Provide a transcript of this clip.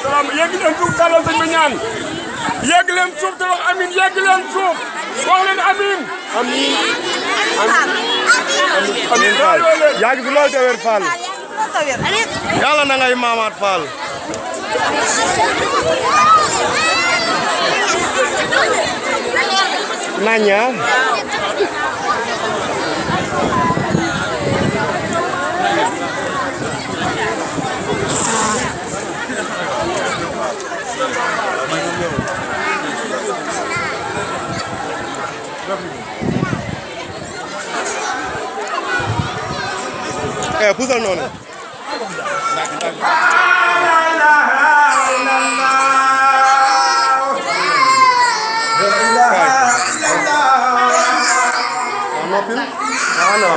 salaam yegg leen suuf tàllal sëñ bi ñaan yegg leen suuf te wax amin yegg leen suuf wax leen amin amin amin Fall yaa ngi fi lool te wér Fall yàlla na ngay maamaat Fall naña pusal noonu nopil ana